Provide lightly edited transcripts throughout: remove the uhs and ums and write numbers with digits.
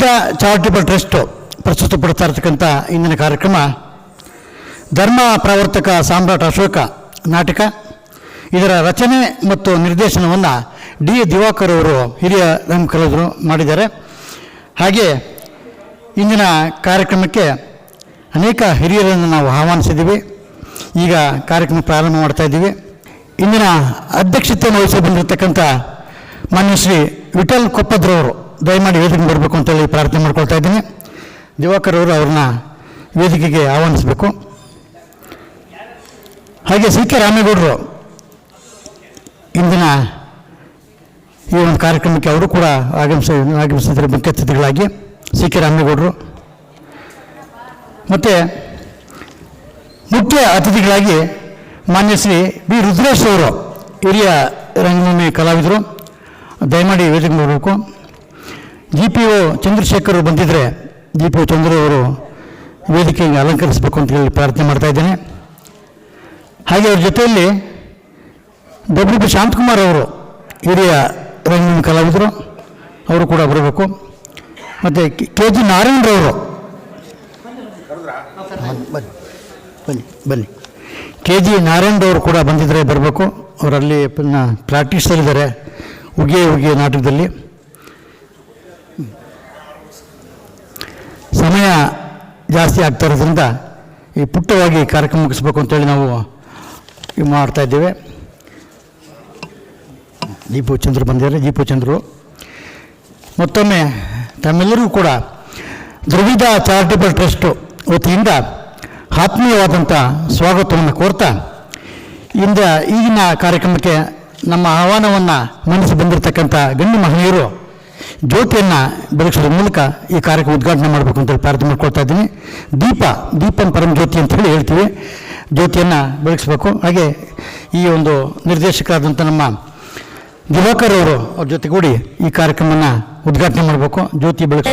ಧ್ರುವಿದ charitable trust ಪ್ರಸ್ತುತಪಡ್ತಾ ಇರತಕ್ಕಂಥ ಇಂದಿನ ಕಾರ್ಯಕ್ರಮ ಧರ್ಮ ಪ್ರವರ್ತಕ ಸಾಮ್ರಾಟ್ ಅಶೋಕ ನಾಟಕ. ಇದರ ರಚನೆ ಮತ್ತು ನಿರ್ದೇಶನವನ್ನು ಡಿ ದಿವಾಕರ್ ಅವರು ಹಿರಿಯ ರಂಗಕಲಾವಿದರು ಮಾಡಿದ್ದಾರೆ. ಹಾಗೆ ಇಂದಿನ ಕಾರ್ಯಕ್ರಮಕ್ಕೆ ಅನೇಕ ಹಿರಿಯರನ್ನು ನಾವು ಆಹ್ವಾನಿಸಿದ್ದೀವಿ. ಈಗ ಕಾರ್ಯಕ್ರಮ ಪ್ರಾರಂಭ ಮಾಡ್ತಾ ಇದ್ದೀವಿ. ಇಂದಿನ ಅಧ್ಯಕ್ಷತೆಯನ್ನು ವಹಿಸಿ ಬಂದಿರತಕ್ಕಂಥ ಮಾನ್ಯ ಶ್ರೀ ವಿಠಲ್ ಕೊಪ್ಪದ್ರವರು ದಯಮಾಡಿ ವೇದಿಕೆಗೆ ಬರಬೇಕು ಅಂತೇಳಿ ಪ್ರಾರ್ಥನೆ ಮಾಡ್ಕೊಳ್ತಾ ಇದ್ದೀನಿ. ದಿವಾಕರ್ ಅವರು ಅವ್ರನ್ನ ವೇದಿಕೆಗೆ ಆಹ್ವಾನಿಸಬೇಕು. ಹಾಗೆ ಸಿ ಕೆ ರಾಮೇಗೌಡರು ಇಂದಿನ ಈ ಒಂದು ಕಾರ್ಯಕ್ರಮಕ್ಕೆ ಅವರು ಕೂಡ ಆಗಮಿಸಿದರೆ ಮುಖ್ಯ ಅತಿಥಿಗಳಾಗಿ ಸಿ ಕೆ ರಾಮೇಗೌಡರು, ಮತ್ತು ಮುಖ್ಯ ಅತಿಥಿಗಳಾಗಿ ಮಾನ್ಯ ಶ್ರೀ ಬಿ ರುದ್ರೇಶ್ ಅವರು ಹಿರಿಯ ರಂಗಭೂಮಿ ಕಲಾವಿದರು ದಯಮಾಡಿ ವೇದಿಕೆ ಬರಬೇಕು. ಜಿ ಪಿ ಒ ಚಂದ್ರಶೇಖರ್ ಬಂದಿದ್ದರೆ ಜಿ ಪಿ ಒ ಚಂದ್ರ ಅವರು ವೇದಿಕೆಗೆ ಅಲಂಕರಿಸಬೇಕು ಅಂತ ಹೇಳಿ ಪ್ರಾರ್ಥನೆ ಮಾಡ್ತಾ ಇದ್ದೇನೆ. ಹಾಗೆ ಅವ್ರ ಜೊತೆಯಲ್ಲಿ ಡಬ್ಲ್ಯೂ ಪಿ ಶಾಂತಕುಮಾರ್ ಅವರು ಹಿರಿಯ ರಂಗಭೂಮಿ ಕಲಾವಿದರು, ಅವರು ಕೂಡ ಬರಬೇಕು. ಮತ್ತು ಕೆ ಜಿ ನಾರಾಯಣರವರು ಬನ್ನಿ ಕೆ ಜಿ ನಾರಾಯಣರವರು ಕೂಡ ಬಂದಿದ್ದರೆ ಬರಬೇಕು. ಅವರಲ್ಲಿ ಪ್ರಾಕ್ಟೀಸಲ್ಲಿದ್ದಾರೆ ಉಗಿಯ ನಾಟಕದಲ್ಲಿ. ಸಮಯ ಜಾಸ್ತಿ ಆಗ್ತಾ ಇರೋದ್ರಿಂದ ಈ ಪುಟ್ಟವಾಗಿ ಕಾರ್ಯಕ್ರಮ ಮುಗಿಸ್ಬೇಕು ಅಂತೇಳಿ ನಾವು ಮಾಡ್ತಾಯಿದ್ದೇವೆ. ದೀಪು ಚಂದ್ರು ಬಂದಿದ್ದಾರೆ. ದೀಪು ಚಂದ್ರು ಮತ್ತೊಮ್ಮೆ ತಮ್ಮೆಲ್ಲರಿಗೂ ಕೂಡ ಧ್ರುವಿದ ಚಾರಿಟಬಲ್ ಟ್ರಸ್ಟ್ ವತಿಯಿಂದ ಆತ್ಮೀಯವಾದಂಥ ಸ್ವಾಗತವನ್ನು ಕೋರ್ತಾ ಈಗಿನ ಕಾರ್ಯಕ್ರಮಕ್ಕೆ ನಮ್ಮ ಆಹ್ವಾನವನ್ನು ಮನ್ನಿಸಿ ಬಂದಿರತಕ್ಕಂಥ ಗಣ್ಯ ಮಹನೀಯರು ಜ್ಯೋತಿಯನ್ನು ಬೆಳಗಿಸೋದ್ರ ಮೂಲಕ ಈ ಕಾರ್ಯಕ್ರಮ ಉದ್ಘಾಟನೆ ಮಾಡಬೇಕು ಅಂತೇಳಿ ಪ್ರಾರ್ಥನೆ ಮಾಡ್ಕೊಳ್ತಾ ಇದ್ದೀನಿ. ದೀಪಂ ಪರಂ ಜ್ಯೋತಿ ಅಂತ ಹೇಳಿ ಹೇಳ್ತೀವಿ. ಜ್ಯೋತಿಯನ್ನು ಬೆಳಗಿಸ್ಬೇಕು. ಹಾಗೆ ಈ ಒಂದು ನಿರ್ದೇಶಕರಾದಂಥ ನಮ್ಮ ದಿವಾಕರ್ ಅವರು ಅವ್ರ ಜೊತೆಗೂಡಿ ಈ ಕಾರ್ಯಕ್ರಮವನ್ನು ಉದ್ಘಾಟನೆ ಮಾಡಬೇಕು. ಜ್ಯೋತಿ ಬೆಳಕು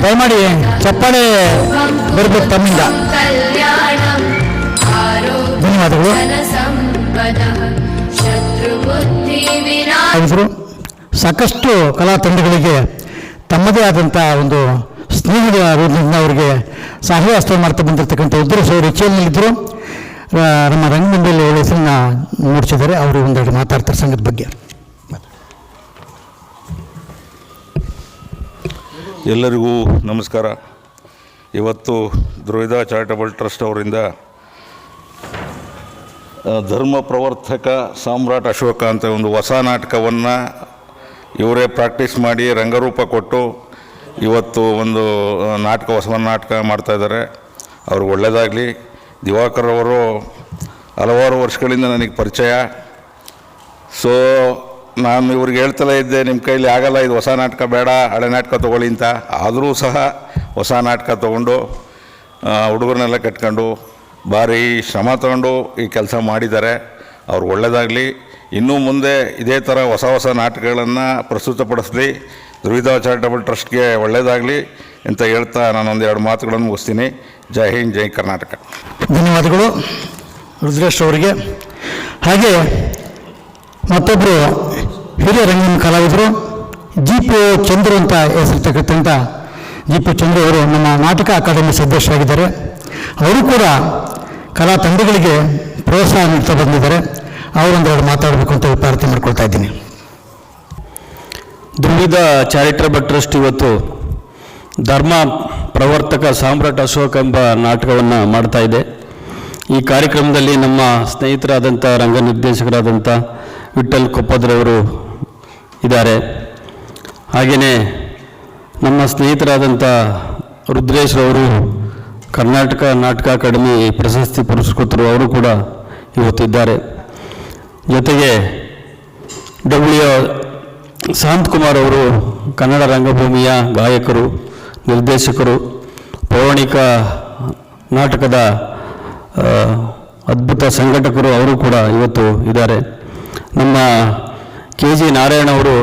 ದಯಮಾಡಿ ಚಪ್ಪಾಳೆ ಬರಬೇಕು ತಮ್ಮಿಂದ. ಧನ್ಯವಾದಗಳು. ಸಾಕಷ್ಟು ಕಲಾ ತಂಡಗಳಿಗೆ ತಮ್ಮದೇ ಆದಂಥ ಒಂದು ಸ್ನೇಹದ ರೂಪದಿಂದ ಅವರಿಗೆ ಸಹಾಯ ಹಸ್ತ ಮಾಡ್ತಾ ಬಂದಿರತಕ್ಕಂಥ ರುದ್ರೇಶ್ ಅವರು ಹೆಚ್ಚಿನಲ್ಲಿದ್ದರು. ನಮ್ಮ ರಂಗಭೂಮಿಯಲ್ಲಿ ಒಳ್ಳೆ ಹೆಸರನ್ನ ಮೂಡಿಸಿದ್ದಾರೆ. ಅವರು ಒಂದೆರಡು ಮಾತಾಡ್ತಾರೆ ಸಂಘದ ಬಗ್ಗೆ. ಎಲ್ಲರಿಗೂ ನಮಸ್ಕಾರ. ಇವತ್ತು ಧ್ರುವಿದ ಚಾರಿಟಬಲ್ ಟ್ರಸ್ಟ್ ಅವರಿಂದ ಧರ್ಮ ಪ್ರವರ್ತಕ ಸಾಮ್ರಾಟ್ ಅಶೋಕ ಅಂತ ಒಂದು ಹೊಸ ನಾಟಕವನ್ನು ಇವರೇ ಪ್ರಾಕ್ಟೀಸ್ ಮಾಡಿ ರಂಗರೂಪ ಕೊಟ್ಟು ಇವತ್ತು ಒಂದು ಹೊಸ ನಾಟಕ ಮಾಡ್ತಾಯಿದ್ದಾರೆ. ಅವ್ರಿಗೆ ಒಳ್ಳೆಯದಾಗಲಿ. ದಿವಾಕರ್ ಅವರು ಹಲವಾರು ವರ್ಷಗಳಿಂದ ನನಗೆ ಪರಿಚಯ. ಸೊ ನಾನು ಇವ್ರಿಗೆ ಹೇಳ್ತಲೇ ಇದ್ದೆ, ನಿಮ್ಮ ಕೈಲಿ ಆಗಲ್ಲ, ಇದು ಹೊಸ ನಾಟಕ ಬೇಡ, ಹಳೆ ನಾಟಕ ತೊಗೊಳ್ಳಿ ಅಂತ. ಆದರೂ ಸಹ ಹೊಸ ನಾಟಕ ತೊಗೊಂಡು ಹುಡುಗರನ್ನೆಲ್ಲ ಕಟ್ಕೊಂಡು ಭಾರಿ ಶ್ರಮ ತಗೊಂಡು ಈ ಕೆಲಸ ಮಾಡಿದ್ದಾರೆ. ಅವ್ರಿಗೆ ಒಳ್ಳೆಯದಾಗಲಿ. ಇನ್ನೂ ಮುಂದೆ ಇದೇ ಥರ ಹೊಸ ನಾಟಕಗಳನ್ನು ಪ್ರಸ್ತುತಪಡಿಸಲಿ. ಧ್ರುವಿದ ಚಾರಿಟಬಲ್ ಟ್ರಸ್ಟ್ಗೆ ಒಳ್ಳೆಯದಾಗಲಿ ಅಂತ ಹೇಳ್ತಾ ನಾನೊಂದೆರಡು ಮಾತುಗಳನ್ನು ಮುಗಿಸ್ತೀನಿ. ಜೈ ಹಿಂದ್, ಜೈ ಕರ್ನಾಟಕ. ಧನ್ಯವಾದಗಳು ರುದ್ರೇಶ್ ಅವರಿಗೆ. ಹಾಗೆ ಮತ್ತೊಬ್ಬರು ಹಿರಿಯ ರಂಗಭೂಮಿ ಕಲಾವಿದರು ಜಿ ಪಿ ಒ ಚಂದ್ರು ಅಂತ ಹೆಸರಿರ್ತಕ್ಕಂಥ ಜಿ ಪಿ ಒ ಚಂದ್ರು ಅವರು ನಮ್ಮ ನಾಟಕ ಅಕಾಡೆಮಿ ಸದಸ್ಯರಾಗಿದ್ದಾರೆ. ಅವರು ಕೂಡ ಕಲಾ ತಂಡಗಳಿಗೆ ಪ್ರೋತ್ಸಾಹ ನೀಡ್ತಾ ಬಂದಿದ್ದಾರೆ. ಅವರೊಂದೆರಡು ಮಾತಾಡಬೇಕು ಅಂತ ಪ್ರಾರ್ಥನೆ ಮಾಡ್ಕೊಳ್ತಾ ಇದ್ದೀನಿ. ಧ್ರುವಿದ ಚಾರಿಟಬಲ್ ಟ್ರಸ್ಟ್ ಇವತ್ತು ಧರ್ಮ ಪ್ರವರ್ತಕ ಸಾಮ್ರಾಟ್ ಅಶೋಕ ಎಂಬ ನಾಟಕವನ್ನು ಮಾಡ್ತಾ ಇದೆ. ಈ ಕಾರ್ಯಕ್ರಮದಲ್ಲಿ ನಮ್ಮ ಸ್ನೇಹಿತರಾದಂಥ ರಂಗ ನಿರ್ದೇಶಕರಾದಂಥ ವಿಠಲ್ ಕೊಪ್ಪದ್ರವರು ಇದ್ದಾರೆ. ಹಾಗೆಯೇ ನಮ್ಮ ಸ್ನೇಹಿತರಾದಂಥ ರುದ್ರೇಶ್ ಅವರು ಕರ್ನಾಟಕ ನಾಟಕ ಅಕಾಡೆಮಿ ಪ್ರಶಸ್ತಿ ಪುರಸ್ಕೃತರು, ಅವರು ಕೂಡ ಇವತ್ತಿದ್ದಾರೆ. ಜೊತೆಗೆ ಶಾಂತಕುಮಾರ್ ಅವರು ಕನ್ನಡ ರಂಗಭೂಮಿಯ ಗಾಯಕರು, ನಿರ್ದೇಶಕರು, ಪೌರಾಣಿಕ ನಾಟಕದ ಅದ್ಭುತ ಸಂಘಟಕರು, ಅವರು ಕೂಡ ಇವತ್ತು ಇದ್ದಾರೆ. ನಮ್ಮ KG ನಾರಾಯಣ ಅವರು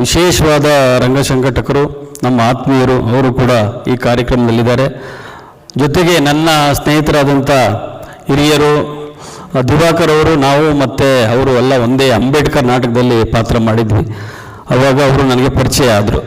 ವಿಶೇಷವಾದ ರಂಗ ಸಂಘಟಕರು, ನಮ್ಮ ಆತ್ಮೀಯರು, ಅವರು ಕೂಡ ಈ ಕಾರ್ಯಕ್ರಮದಲ್ಲಿದ್ದಾರೆ. ಜೊತೆಗೆ ನನ್ನ ಸ್ನೇಹಿತರಾದಂಥ ಹಿರಿಯರು ದಿವಾಕರ್ ಅವರು, ನಾವು ಮತ್ತು ಅವರು ಎಲ್ಲ ಒಂದೇ ಅಂಬೇಡ್ಕರ್ ನಾಟಕದಲ್ಲಿ ಪಾತ್ರ ಮಾಡಿದ್ವಿ. ಆವಾಗ ಅವರು ನನಗೆ ಪರಿಚಯ ಆದರು.